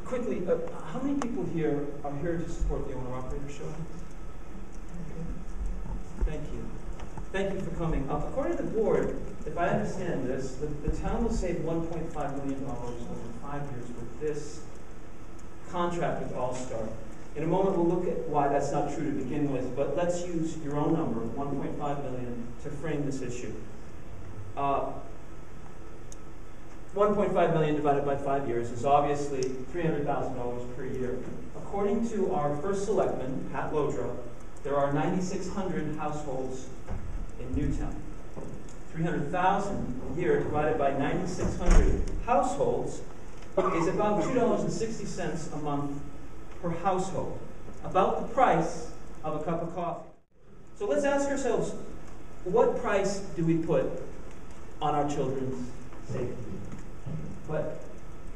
Quickly, how many people here are here to support the owner-operator show? Thank you. Thank you for coming. According to the board, if I understand this, the town will save $1.5 million over 5 years with this contract with All-Star. In a moment, we'll look at why that's not true to begin with, but let's use your own number, $1.5 million, to frame this issue. 1.5 million divided by 5 years is obviously $300,000 per year. According to our first selectman, Pat Lodra, there are 9,600 households in Newtown. 300,000 a year divided by 9,600 households is about $2.60 a month per household, about the price of a cup of coffee. So let's ask ourselves, what price do we put on our children's safety? But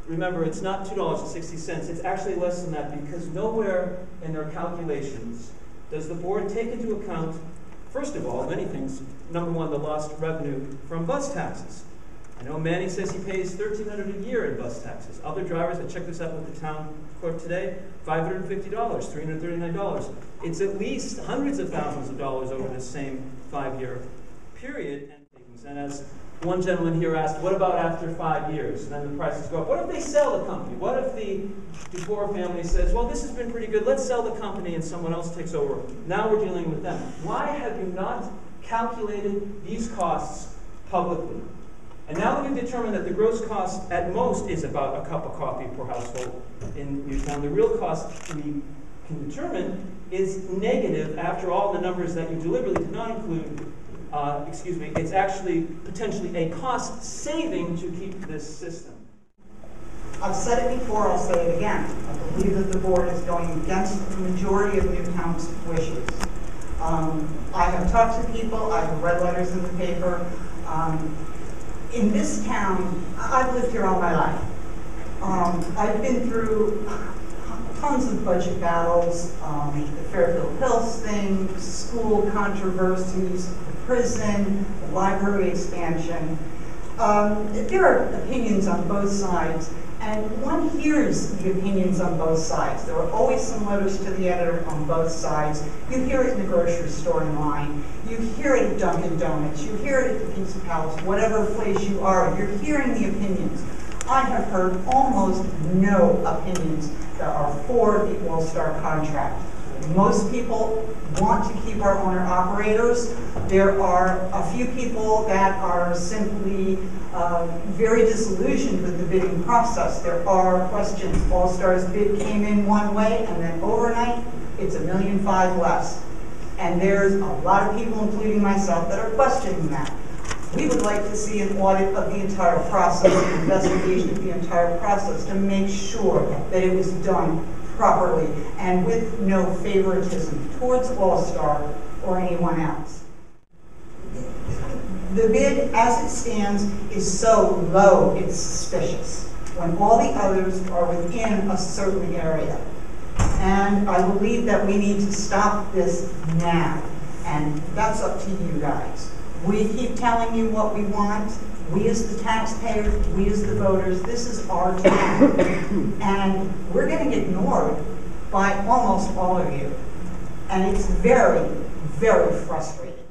remember, it's not $2.60. It's actually less than that, because nowhere in their calculations does the board take into account, first of all, many things. Number one, the lost revenue from bus taxes. I know Manny says he pays $1,300 a year in bus taxes. Other drivers, I checked this out with the town clerk today, $550, $339. It's at least hundreds of thousands of dollars over the same 5-year period. And as one gentleman here asked, what about after 5 years? And then the prices go up. What if they sell the company? What if the DeBoer family says, well, this has been pretty good, let's sell the company and someone else takes over? Now we're dealing with them. Why have you not calculated these costs publicly? And now that we've determined that the gross cost at most is about a cup of coffee per household in Newtown, the real cost we can determine is negative after all the numbers that you deliberately did not include. It's actually potentially a cost saving to keep this system. I've said it before, I'll say it again. I believe that the board is going against the majority of Newtown's wishes. I have talked to people, I have read letters in the paper. In this town, I've lived here all my life. I've been through tons of budget battles, the Fairfield Hills thing, school controversies, the prison, the library expansion. There are opinions on both sides, and one hears the opinions on both sides. There are always some letters to the editor on both sides. You hear it in the grocery store in line. You hear it at Dunkin' Donuts. You hear it at the Pizza Palace. Whatever place you are, you're hearing the opinions. I have heard almost no opinions that are for the All-Star contract. Most people want to keep our owner-operators. There are a few people that are simply very disillusioned with the bidding process. There are questions. All-Star's bid came in one way, and then overnight, it's $1.5 million less. And there's a lot of people, including myself, that are questioning that. We would like to see an audit of the entire process, an investigation of the entire process to make sure that it was done properly and with no favoritism towards All-Star or anyone else. The bid, as it stands, is so low, it's suspicious, when all the others are within a certain area. And I believe that we need to stop this now, and that's up to you guys. We keep telling you what we want. We as the taxpayers, we as the voters, this is our town. And we're getting ignored by almost all of you. And it's very, very frustrating.